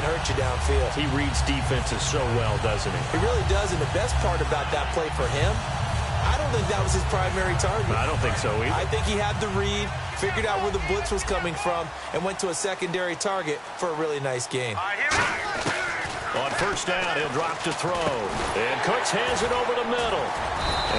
hurt you downfield. He reads defenses so well, doesn't he? He really does, and the best part about that play for him, I don't think that was his primary target. I don't think so either. I think he had the read, figured out where the blitz was coming from, and went to a secondary target for a really nice gain. On first down, he'll drop to throw. And Cooks hands it over the middle.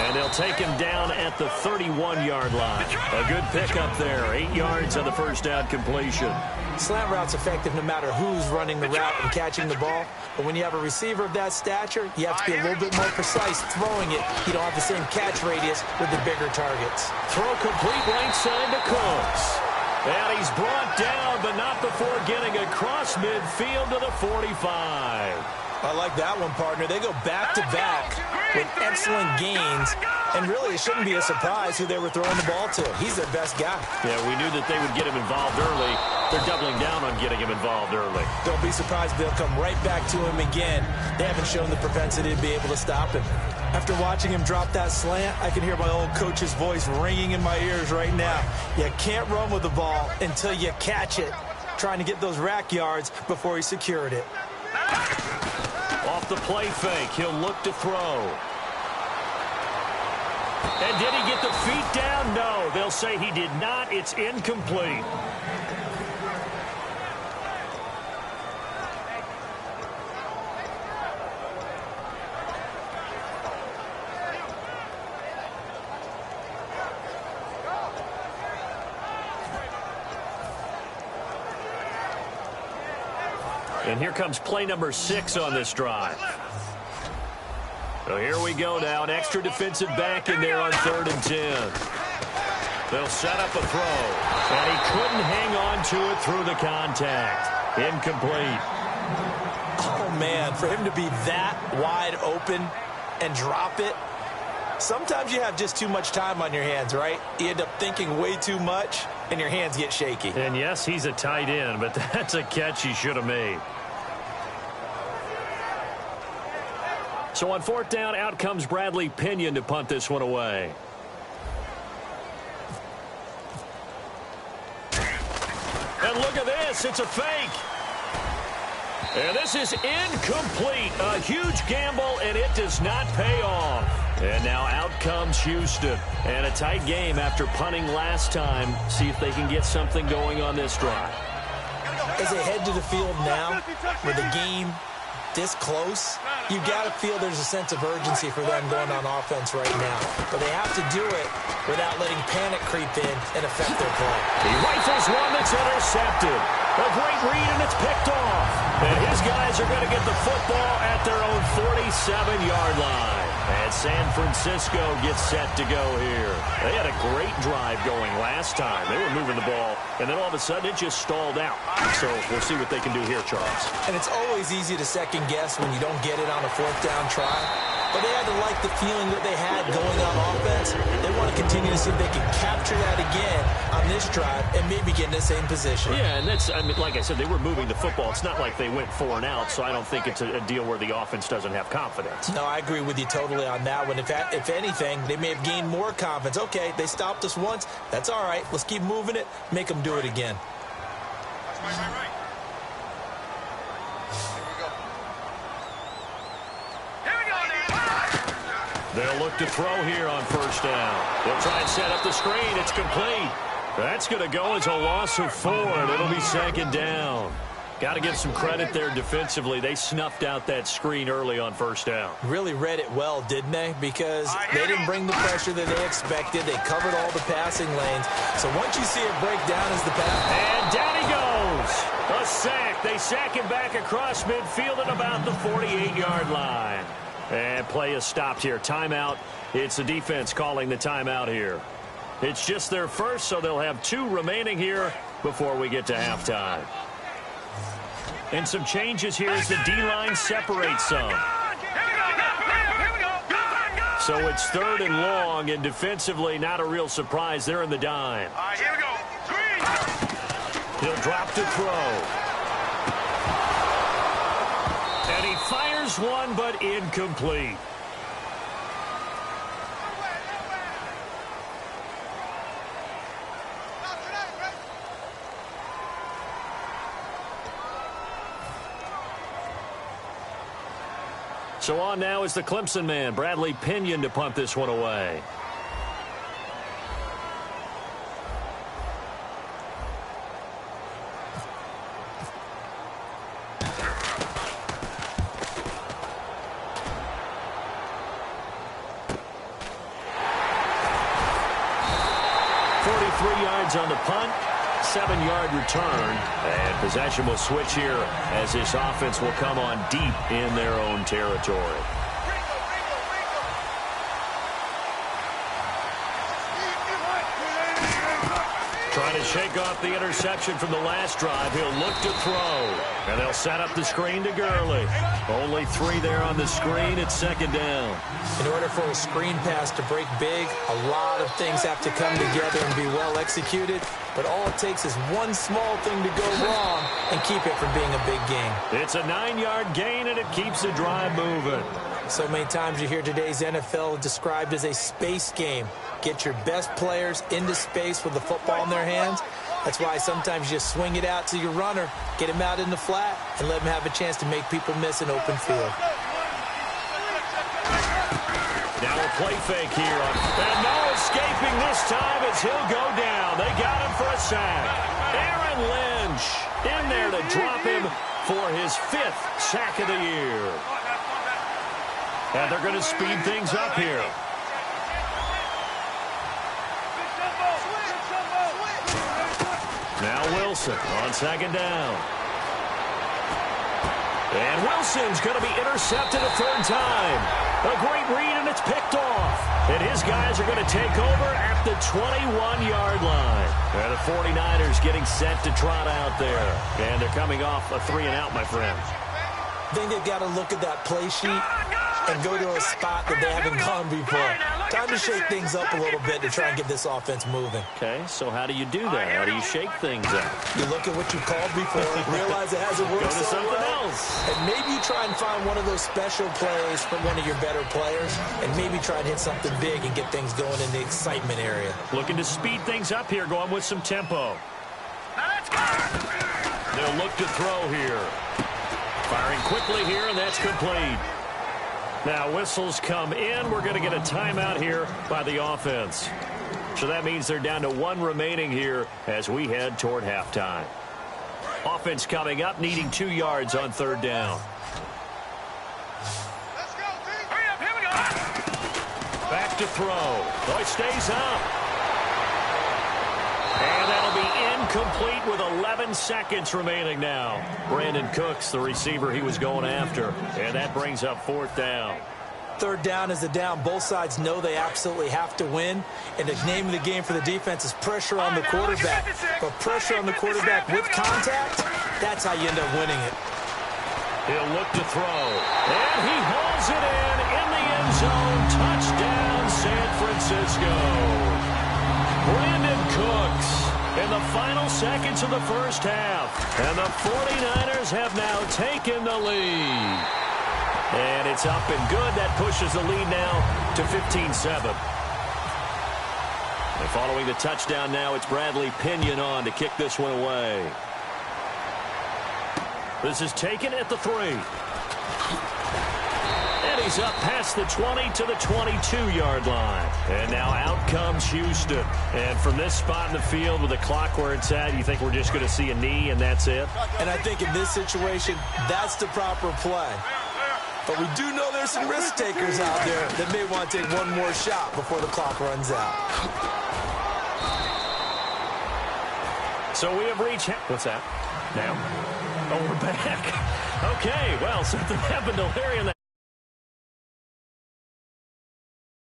And they'll take him down at the 31-yard line. A good pickup there. 8 yards on the first down completion. Slant route's effective no matter who's running the route and catching the ball. But when you have a receiver of that stature, you have to be a little bit more precise throwing it. You don't have the same catch radius with the bigger targets. Throw complete right side to Cooks. And he's brought down, but not before getting across midfield to the 45. I like that one, partner. They go back-to-back with excellent gains. And really, it shouldn't be a surprise who they were throwing the ball to. He's their best guy. Yeah, we knew that they would get him involved early. They're doubling down on getting him involved early. Don't be surprised if they'll come right back to him again. They haven't shown the propensity to be able to stop him. After watching him drop that slant, I can hear my old coach's voice ringing in my ears right now. You can't run with the ball until you catch it. Trying to get those rack yards before he secured it. Off the play fake, he'll look to throw. And did he get the feet down? No, they'll say he did not. It's incomplete. And here comes play number 6 on this drive. So here we go now. An extra defensive back in there on 3rd and 10. They'll set up a throw. And he couldn't hang on to it through the contact. Incomplete. Oh, man, for him to be that wide open and drop it. Sometimes you have just too much time on your hands, right? You end up thinking way too much, and your hands get shaky. And, yes, he's a tight end, but that's a catch he should have made. So on 4th down, out comes Bradley Pinion to punt this one away. And look at this. It's a fake. And this is incomplete. A huge gamble, and it does not pay off. And now out comes Houston. And a tight game after punting last time. See if they can get something going on this drive. As they head to the field now, with the game this close, you got to feel there's a sense of urgency for them going on offense right now. But they have to do it without letting panic creep in and affect their play. He rifles one that's intercepted. A great read, and it's picked off. And his guys are going to get the football at their own 47-yard line. And San Francisco gets set to go here. They had a great drive going last time. They were moving the ball, and then all of a sudden it just stalled out. So we'll see what they can do here, Charles. And it's always easy to second guess when you don't get it on a 4th down try. But they had to like the feeling that they had going on offense. They want to continue to see if they can capture that again on this drive and maybe get in the same position. Yeah, and that's, I mean, like I said, they were moving the football. It's not like they went 4 and out, so I don't think it's a deal where the offense doesn't have confidence. No, I agree with you totally on that one. If anything, they may have gained more confidence. Okay, they stopped us once. That's all right. Let's keep moving it. Make them do it again. Right. They'll look to throw here on 1st down. They'll try and set up the screen. It's complete. That's going to go as a loss of 4, and it'll be 2nd down. Got to give some credit there defensively. They snuffed out that screen early on 1st down. Really read it well, didn't they? Because they didn't bring the pressure that they expected. They covered all the passing lanes. So once you see it break down as the pass. And down he goes. A sack. They sack him back across midfield at about the 48-yard line. And play is stopped here. Timeout. It's the defense calling the timeout here. It's just their first, so they'll have 2 remaining here before we get to halftime. And some changes here as the D-line separates some. So it's 3rd and long, and defensively not a real surprise. They're in the dime. Here we go. He'll drop to throw. And he fires one, but incomplete. So on now is the Clemson man, Bradley Pinion, to punt this one away. On the punt, 7-yard return, and possession will switch here as this offense will come on deep in their own territory. Trying to shake off the interception from the last drive. He'll look to throw, and they'll set up the screen to Gurley. Only 3 there on the screen. It's second down. In order for a screen pass to break big, a lot of things have to come together and be well executed, but all it takes is one small thing to go wrong and keep it from being a big gain. It's a 9-yard gain, and it keeps the drive moving. So many times you hear today's NFL described as a space game. Get your best players into space with the football in their hands. That's why sometimes you just swing it out to your runner, get him out in the flat, and let him have a chance to make people miss an open field. Now a play fake here. And no escaping this time as he'll go down. They got him for a sack. Aaron Lynch in there to drop him for his 5th sack of the year. And they're going to speed things up here. Now Wilson on second down. And Wilson's going to be intercepted a 3rd time. A great read, and it's picked off. And his guys are going to take over at the 21-yard line. And the 49ers getting set to trot out there. And they're coming off a 3-and-out, my friend. I think they've got to look at that play sheet and go to a spot that they haven't gone before. Time to shake things up a little bit to try and get this offense moving. Okay, so how do you do that? How do you shake things up? You look at what you called before, realize it hasn't worked so something well, else. And maybe you try and find one of those special plays from one of your better players, and maybe try and hit something big and get things going in the excitement area. Looking to speed things up here, going with some tempo. They'll look to throw here. Firing quickly here, and that's complete. Now whistles come in. We're going to get a timeout here by the offense. So that means they're down to 1 remaining here as we head toward halftime. Offense coming up, needing 2 yards on 3rd down. Let's go, team. Hurry up, here we go. Back to throw. Oh, it stays up. And that'll be incomplete with 11 seconds remaining now. Brandon Cooks, the receiver he was going after. And that brings up 4th down. 3rd down is a down. Both sides know they absolutely have to win. And the name of the game for the defense is pressure on the quarterback. But pressure on the quarterback with contact, that's how you end up winning it. He'll look to throw. And he hauls it in the end zone. Touchdown, San Francisco. Brandon Cooks in the final seconds of the first half. And the 49ers have now taken the lead. And it's up and good. That pushes the lead now to 15-7. And following the touchdown now, it's Bradley Pinion on to kick this one away. This is taken at the 3. And he's up past the 20 to the 22-yard line. And now out comes Houston. And from this spot in the field with the clock where it's at, you think we're just going to see a knee and that's it? And I think in this situation, that's the proper play. But we do know there's some risk takers out there that may want to take one more shot before the clock runs out. So we have reached... What's that? Now? Oh, we're back. Okay, well, something happened to Larry in that.